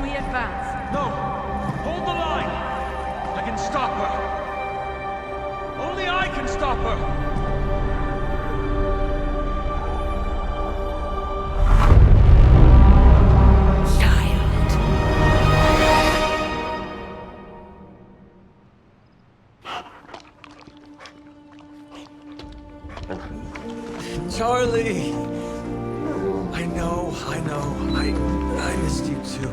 we advance? No! Hold the line! I can stop her! Only I can stop her! Charlie! I know. I missed you too.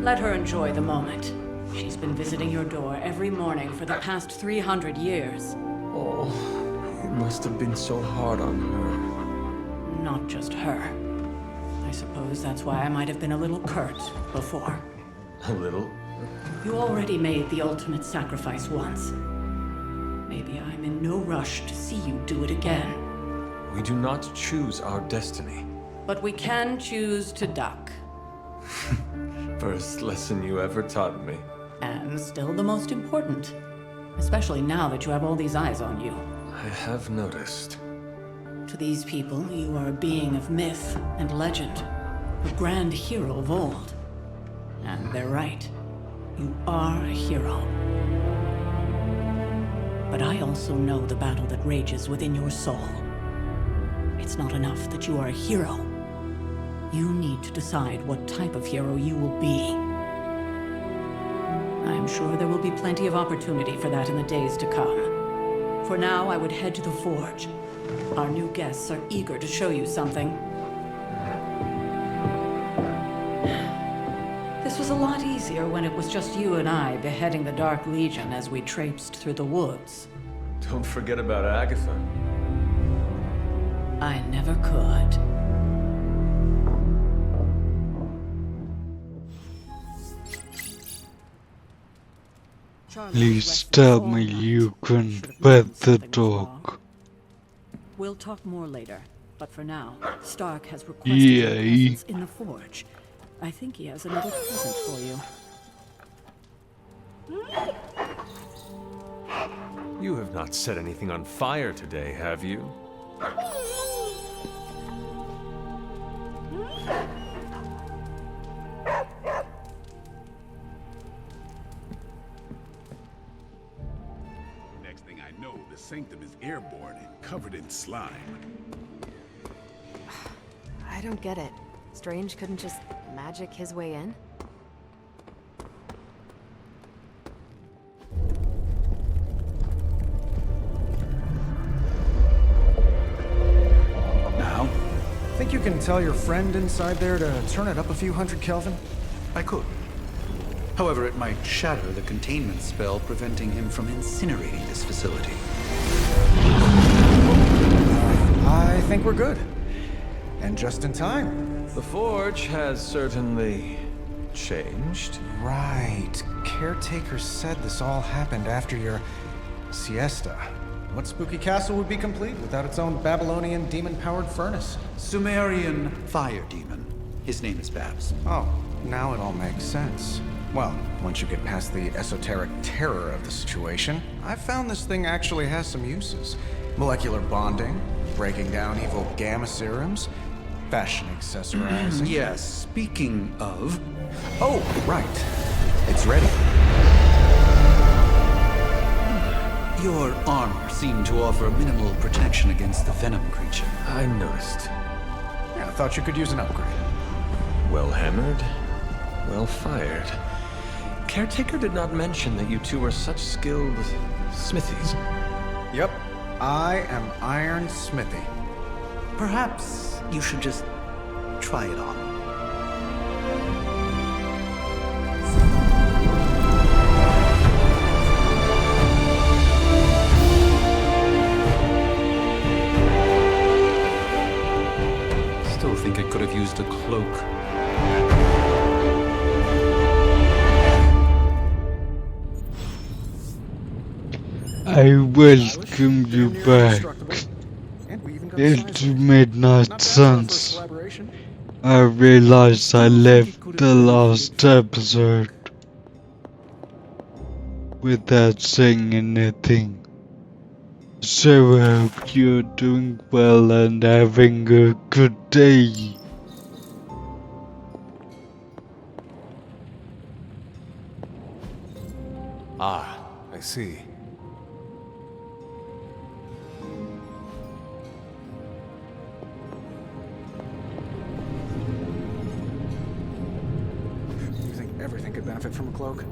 Let her enjoy the moment. She's been visiting your door every morning for the past 300 years. Oh, it must have been so hard on her. Not just her. I suppose that's why I might have been a little curt before. A little? You already made the ultimate sacrifice once. Maybe I'm in no rush to see you do it again. We do not choose our destiny. But we can choose to duck. First lesson you ever taught me. And still the most important. Especially now that you have all these eyes on you. I have noticed. To these people, you are a being of myth and legend. A grand hero of old. And they're right. You are a hero. But I also know the battle that rages within your soul. It's not enough that you are a hero. You need to decide what type of hero you will be. I'm sure there will be plenty of opportunity for that in the days to come. For now, I would head to the forge. Our new guests are eager to show you something. This was a lot easier when it was just you and I beheading the Dark Legion as we traipsed through the woods. Don't forget about Agatha. I never could. Please tell me you can pet the dog. We'll talk more later, but for now, Stark has requested your presence in the forge. I think he has another present for you. You have not set anything on fire today, have you? Next thing I know, the sanctum is airborne and covered in slime. I don't get it. Strange couldn't just magic his way in? Now? Think you can tell your friend inside there to turn it up a few hundred Kelvin? I could. However, it might shatter the containment spell preventing him from incinerating this facility. I think we're good. And just in time. The forge has certainly changed. Right. Caretaker said this all happened after your siesta. What spooky castle would be complete without its own Babylonian demon-powered furnace? Sumerian fire demon. His name is Babs. Oh, now it all makes sense. Well, once you get past the esoteric terror of the situation, I've found this thing actually has some uses. Molecular bonding, breaking down evil gamma serums, fashion accessorizing. Yes, speaking of... Oh, right. It's ready. Your armor seemed to offer minimal protection against the venom creature. I noticed. Yeah, I thought you could use an upgrade. Well hammered, well fired. Caretaker did not mention that you two are such skilled smithies. Yep, I am Iron Smithy. Perhaps you should just try it on. Still think I could have used a cloak. I welcome you back. It made no sense. I realized I left the last episode without saying anything. So I hope you're doing well and having a good day. Ah, I see. You think everything could benefit from a cloak?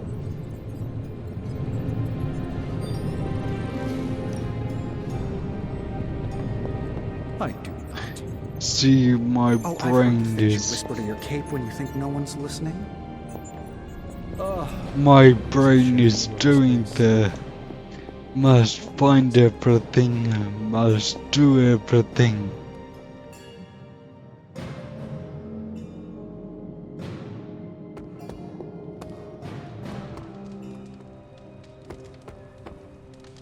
I do not. See, my Oh, I've heard the brain things you is whisper to your cape when you think no one's listening. my It's a brain shame is the world's doing based. the must find everything, must do everything.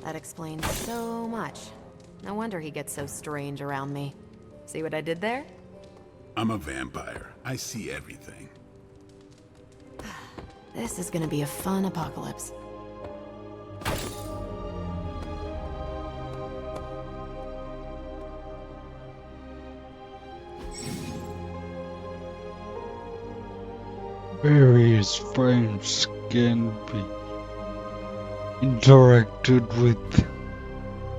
That explains so much. No wonder he gets so strange around me. See what I did there? I'm a vampire. I see everything. This is gonna be a fun apocalypse. Various frames can be interacted with.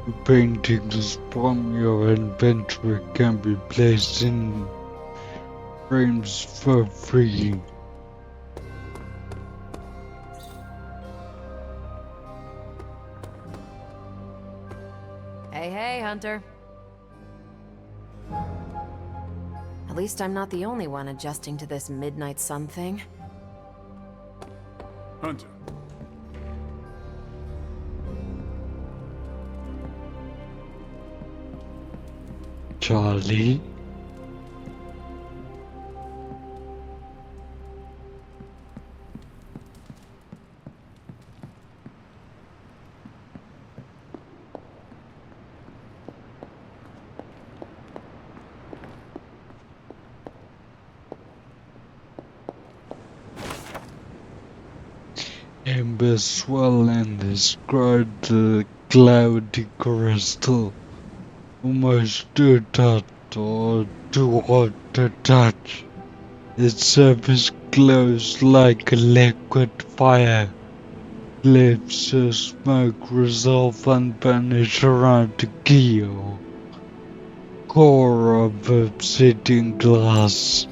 The paintings from your inventory can be placed in frames for free. Hey, hey, Hunter. At least I'm not the only one adjusting to this midnight sun thing. Hunter. Charlie? Amber swell and described the cloudy crystal, almost too taut or too hot to touch. Its surface glows like a liquid fire. Cliffs of smoke resolve and vanish around the key or core of obsidian glass.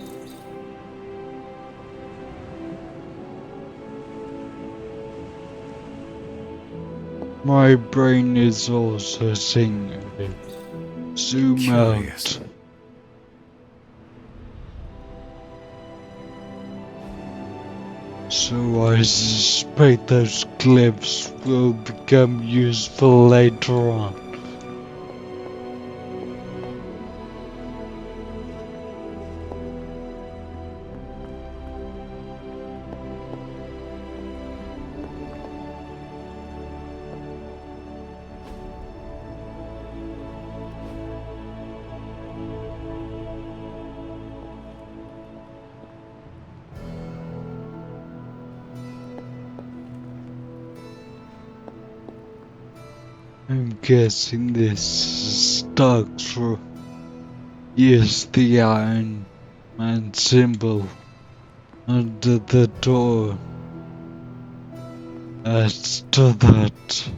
My brain is also singing. Zoom Curious. out. So I suspect those clips will become useful later on. I'm guessing this structure is the Iron Man symbol under the door. As to that,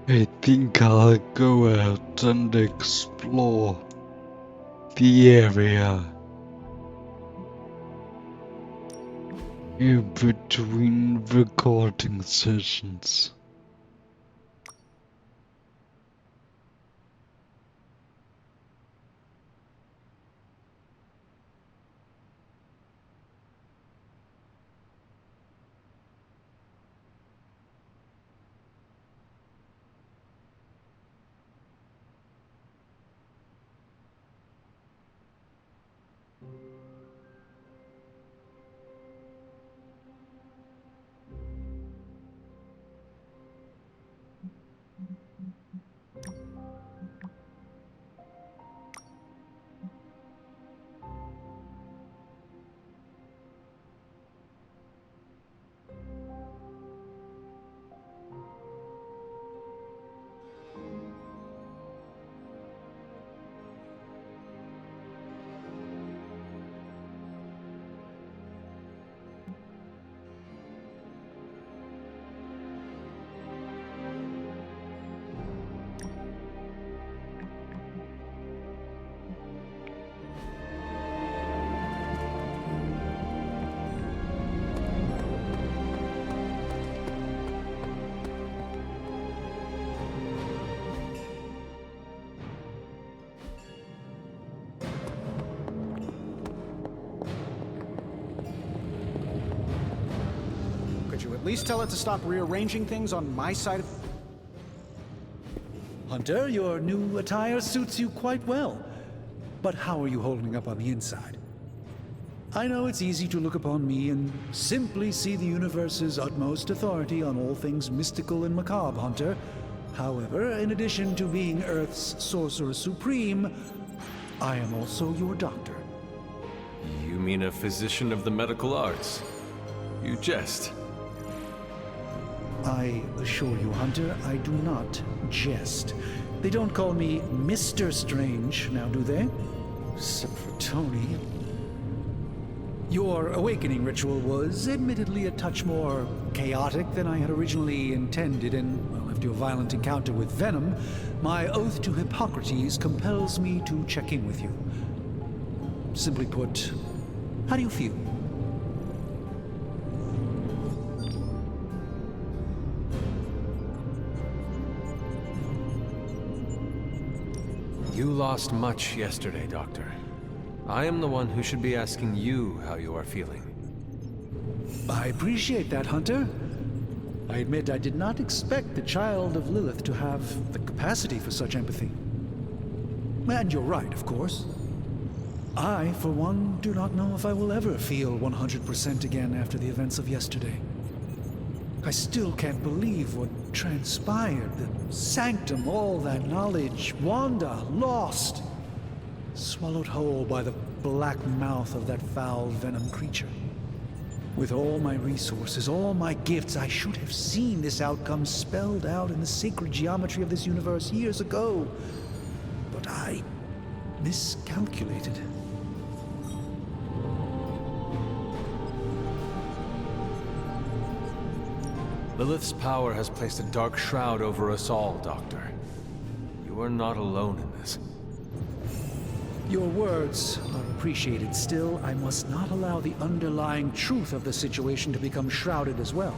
I think I'll go out and explore the area in between recording sessions. least tell it to stop rearranging things on my side of... Hunter, your new attire suits you quite well. But how are you holding up on the inside? I know it's easy to look upon me and simply see the universe's utmost authority on all things mystical and macabre, Hunter. However, in addition to being Earth's Sorcerer Supreme, I am also your doctor. You mean a physician of the medical arts? You jest. I assure you, Hunter, I do not jest. They don't call me Mr. Strange, now do they? Except for Tony. Your awakening ritual was admittedly a touch more chaotic than I had originally intended, and, well, after your violent encounter with Venom, my oath to Hippocrates compels me to check in with you. Simply put, how do you feel? You lost much yesterday, Doctor. I am the one who should be asking you how you are feeling. I appreciate that, Hunter. I admit I did not expect the child of Lilith to have the capacity for such empathy. And you're right, of course. I, for one, do not know if I will ever feel 100% again after the events of yesterday. I still can't believe what transpired. The sanctum, all that knowledge, Wanda, lost. Swallowed whole by the black mouth of that foul venom creature. With all my resources, all my gifts, I should have seen this outcome spelled out in the sacred geometry of this universe years ago. But I miscalculated. Lilith's power has placed a dark shroud over us all, Doctor. You are not alone in this. Your words are appreciated. Still, I must not allow the underlying truth of the situation to become shrouded as well.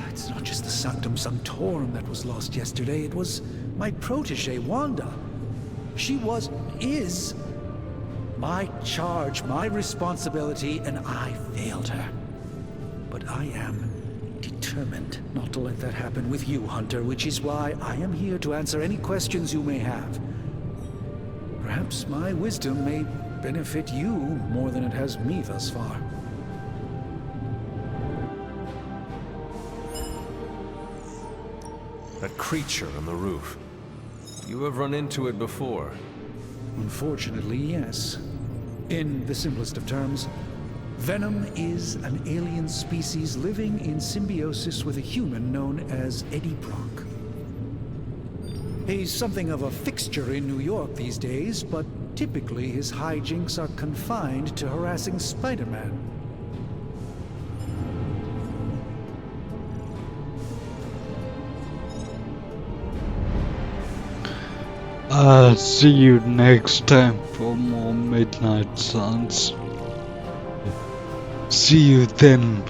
It's not just the Sanctum Sanctorum that was lost yesterday. It was my protege, Wanda. She is my charge, my responsibility, and I failed her. But I am determined not to let that happen with you, Hunter, which is why I am here to answer any questions you may have. Perhaps my wisdom may benefit you more than it has me thus far. That creature on the roof. You have run into it before. Unfortunately, yes. In the simplest of terms, Venom is an alien species living in symbiosis with a human known as Eddie Brock. He's something of a fixture in New York these days, but typically his hijinks are confined to harassing Spider-Man. See you next time for more Midnight Suns. See you then.